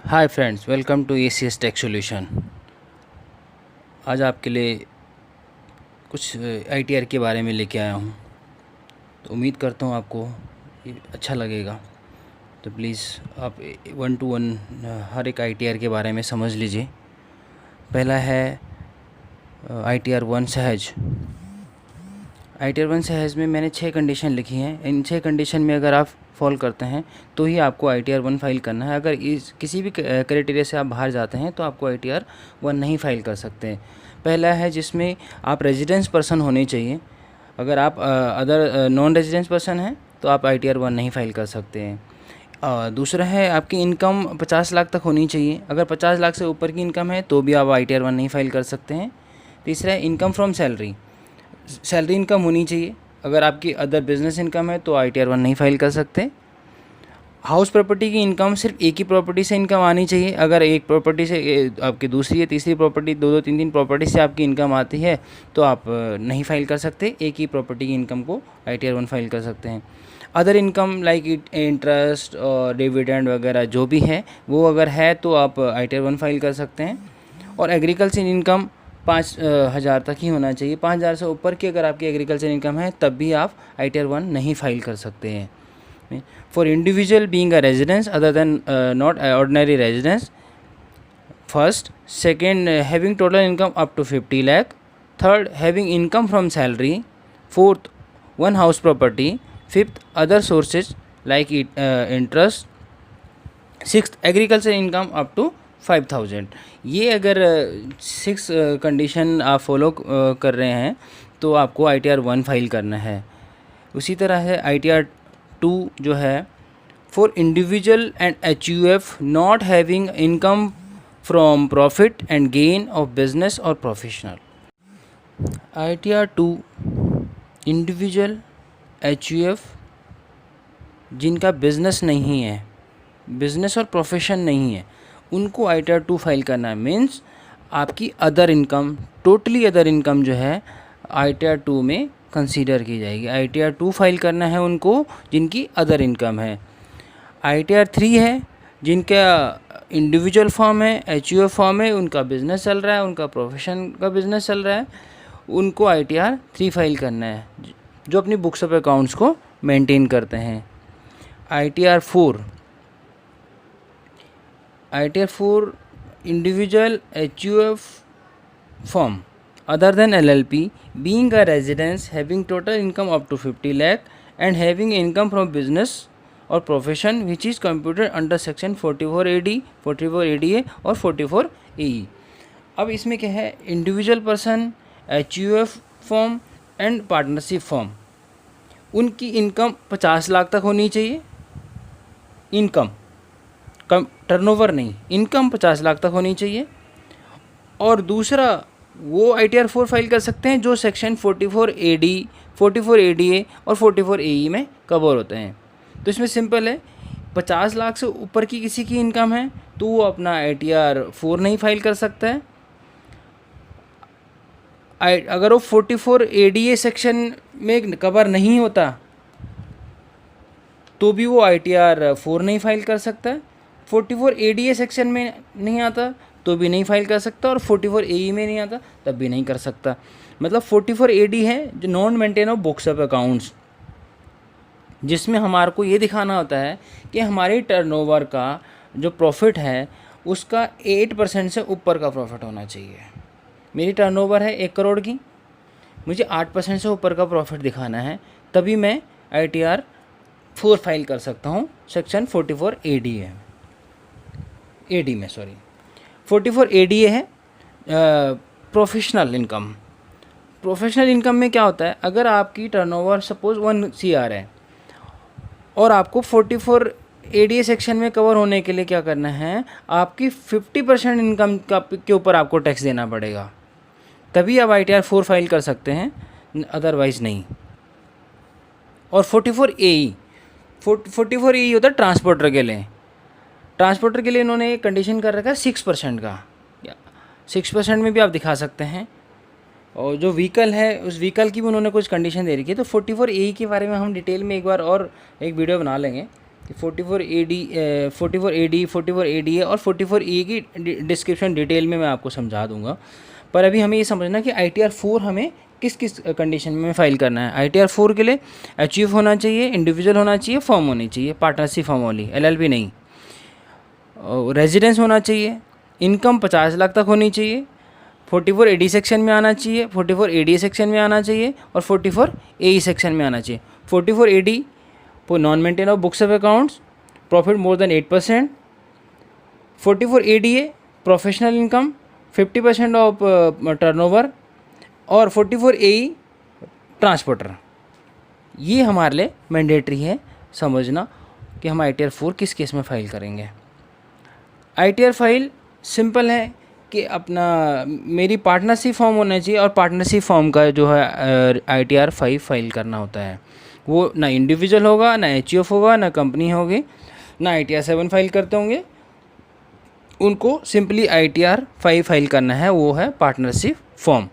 Hi friends, welcome to ACS tech solution. आज आपके लिए कुछ ITR के बारे में लेके आया हूँ। तो उम्मीद करता हूँ आपको ये अच्छा लगेगा। तो प्लीज़ आप 1 to 1 हर एक ITR के बारे में समझ लीजिए। पहला है ITR 1 सहज। ITR 1 सहज में मैंने 6 कंडीशन लिखी हैं। इन 6 कंडीशन में अगर आप फॉलो करते हैं तो ही आपको ITR 1 फाइल करना है। अगर इस किसी भी क्राइटेरिया से आप बाहर जाते हैं तो आपको ITR 1 नहीं फाइल कर सकते हैं। पहला है जिसमें आप रेजिडेंस पर्सन होने चाहिए। अगर आप अदर नॉन रेजिडेंस पर्सन हैं तो आप ITR 1 नहीं फाइल कर सकते हैं। दूसरा है आपकी इनकम 50 लाख तक होनी चाहिए। अगर 50 लाख से ऊपर की इनकम है तो भी आप ITR 1 नहीं फाइल कर सकते हैं। तीसरा है इनकम फ्रॉम सैलरी इनकम होनी चाहिए। अगर आपकी अदर बिजनेस इनकम है तो ITR 1 नहीं फाइल कर सकते। हाउस प्रॉपर्टी की इनकम सिर्फ एक ही प्रॉपर्टी से इनकम आनी चाहिए। अगर एक प्रॉपर्टी से आपकी दूसरी या तीसरी प्रॉपर्टी दो तीन प्रॉपर्टी से आपकी इनकम आती है तो आप नहीं फाइल कर सकते। एक ही प्रॉपर्टी की इनकम को ITR 1 फाइल कर सकते हैं। अदर इनकम लाइक इंटरेस्ट और डिविडेंड वगैरह जो भी है वो अगर है तो आप ITR 1 फाइल कर सकते हैं। और एग्रीकल्चर इनकम 5,000 तक ही होना चाहिए। 5,000 से ऊपर की अगर आपकी एग्रीकल्चर इनकम है तब भी आप ITR 1 नहीं फाइल कर सकते हैं। For individual being a residence other than not ordinary residence, first second having total income up to 50 lakh, third having income from salary, fourth one house property, fifth other sources like interest, sixth agriculture income up to 5,000। ये अगर 6 condition आप follow कर रहे हैं तो आपको ITR 1 file करना है। उसी तरह है ITR 2 जो है for individual and HUF not having income from profit and gain of business और प्रोफेशनल। ITR 2 इंडिविजुअल HUF जिनका बिजनेस नहीं है, बिजनेस और प्रोफेशन नहीं है, उनको ITR 2 फाइल करना है। मीन्स आपकी other income, totally other income जो है ITR 2 में कंसीडर की जाएगी। ITR 2 फाइल करना है उनको जिनकी अदर इनकम है। ITR 3 है जिनका इंडिविजुअल फॉर्म है, HUF फॉर्म है, उनका बिजनेस चल रहा है, उनका प्रोफेशन का बिजनेस चल रहा है, उनको ITR 3 फाइल करना है, जो अपनी बुक्स ऑफ अकाउंट्स को मेंटेन करते हैं। ITR 4 individual HUF firm other than LLP being a residence having total income up to 50 lakh and having income from business or profession which is computed under section 44AD, 44ADA और 44AE। अब इसमें क्या है, individual person, HUF form and partnership form, उनकी income 50 lakh तक होनी चाहिए। Income कम, turnover नहीं, इनकम 50 लाख तक होनी चाहिए। और दूसरा वो ITR 4 फाइल कर सकते हैं जो सेक्शन 44AD, 44ADA और 44AE में कवर होते हैं। तो इसमें सिंपल है, 50 लाख से ऊपर की किसी की इनकम है तो वो अपना ITR 4 नहीं फाइल कर सकता है। अगर वो 44ADA सेक्शन में कवर नहीं होता तो भी वो ITR 4 नहीं फाइल कर सकता है। 44ADA सेक्शन में नहीं आता तो भी नहीं फाइल कर सकता, और 44AE में नहीं आता तब भी नहीं कर सकता। मतलब 44AD है जो non maintain of books of accounts, जिसमें हमारे को ये दिखाना होता है कि हमारे टर्नओवर का जो प्रॉफिट है उसका 8% से ऊपर का प्रॉफिट होना चाहिए। मेरी टर्नओवर है 1 करोड़ की, मुझे 8% से ऊपर का प्रॉफिट दिखाना है, तभी मैं ITR 4 फाइल कर सकता हूँ। सेक्शन 44AD है, AD में 44ADA है प्रोफेशनल इनकम। प्रोफेशनल इनकम में क्या होता है, अगर आपकी टर्नओवर सपोज 1 CR है और आपको 44ADA सेक्शन में कवर होने के लिए क्या करना है, आपकी 50% इनकम के ऊपर आपको टैक्स देना पड़ेगा, तभी आप ITR 4 फाइल कर सकते हैं, अदरवाइज़ नहीं। और 44AE होता है ट्रांसपोर्टर के लिए। ट्रांसपोर्टर के लिए इन्होंने एक कंडीशन कर रखा है 6% का, 6% में भी आप दिखा सकते हैं। और जो व्हीकल है उस व्हीकल की भी उन्होंने कुछ कंडीशन दे रखी है। तो 44AE के बारे में हम डिटेल में एक बार और एक वीडियो बना लेंगे, 44AD 44AD और 44E की डिस्क्रिप्शन डिटेल में मैं आपको समझा दूंगा। पर अभी हमें ये समझना कि ITR 4 हमें किस किस कंडीशन में फ़ाइल करना है। ITR 4 के लिए अचीव होना चाहिए, इंडिविजुअल होना चाहिए, फॉर्म होनी चाहिए, पार्टनरशिप फॉर्म वाली, LLP नहीं, रेजिडेंस होना चाहिए, इनकम 50 लाख तक होनी चाहिए, 44AD सेक्शन में आना चाहिए, 44AD सेक्शन में आना चाहिए और 44AE सेक्शन में आना चाहिए। 44AD for non-maintain of books of accounts, profit more than 8%. 44ADA professional income 50% of turnover और 44AE ट्रांसपोर्टर। ये हमारे लिए मैंडेटरी है समझना कि हम ITR 4 किस केस में फ़ाइल करेंगे। ITR फाइल सिंपल है कि अपना मेरी पार्टनरशिप फॉर्म होना चाहिए और पार्टनरशिप फॉर्म का जो है ITR 5 फाइल करना होता है। वो ना इंडिविजुअल होगा, ना HUF होगा, ना कंपनी होगी, ना ITR 7 फाइल करते होंगे। उनको सिंपली ITR 5 फाइल करना है, वो है पार्टनरशिप फॉर्म।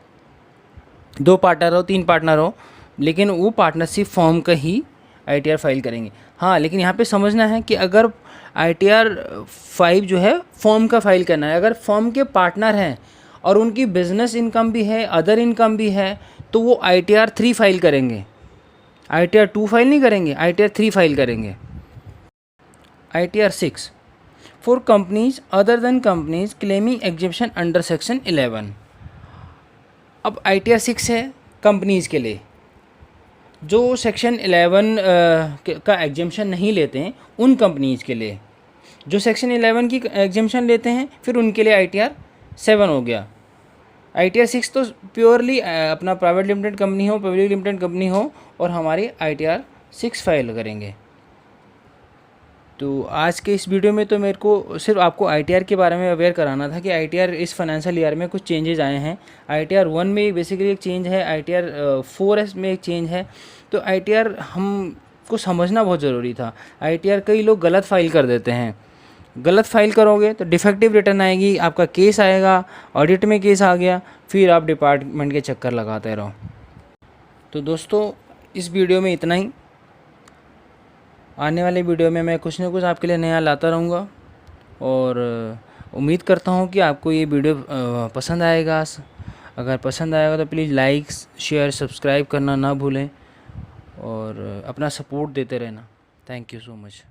2 पार्टनर हो, 3 पार्टनर हो, लेकिन वो पार्टनरशिप फॉर्म का ही ITR फाइल करेंगे। हाँ, लेकिन यहाँ पे समझना है कि अगर ITR 5 जो है फॉर्म का फाइल करना है, अगर फॉर्म के पार्टनर हैं और उनकी बिजनेस इनकम भी है, अदर इनकम भी है, तो वो ITR 3 फाइल करेंगे। ITR 2 फाइल नहीं करेंगे, ITR 3 फाइल करेंगे। ITR 6 for companies other than companies claiming exemption under section 11। अब ITR 6 है कंपनीज के लिए जो सेक्शन 11 का एग्जेम्पशन नहीं लेते हैं, उन कंपनीज के लिए। जो सेक्शन 11 की एग्जेम्पशन लेते हैं फिर उनके लिए ITR 7 हो गया। ITR 6 तो प्योरली अपना प्राइवेट लिमिटेड कंपनी हो, पब्लिक लिमिटेड कंपनी हो, और हमारी ITR 6 फाइल करेंगे। तो आज के इस वीडियो में तो मेरे को सिर्फ आपको ITR के बारे में अवेयर कराना था कि ITR इस फाइनेंशियल ईयर में कुछ चेंजेस आए हैं। ITR 1 में बेसिकली एक चेंज है, ITR 4 में एक चेंज है। तो ITR हमको समझना बहुत ज़रूरी था। ITR कई लोग गलत फाइल कर देते हैं। गलत फाइल करोगे तो डिफेक्टिव रिटर्न आएगी, आपका केस आएगा, ऑडिट में केस आ गया, फिर आप डिपार्टमेंट के चक्कर लगाते रहो। तो दोस्तों इस वीडियो में इतना ही। आने वाले वीडियो में मैं कुछ ना कुछ आपके लिए नया लाता रहूँगा और उम्मीद करता हूँ कि आपको ये वीडियो पसंद आएगा। अगर पसंद आएगा तो प्लीज़ लाइक, शेयर, सब्सक्राइब करना ना भूलें और अपना सपोर्ट देते रहना। Thank you so much.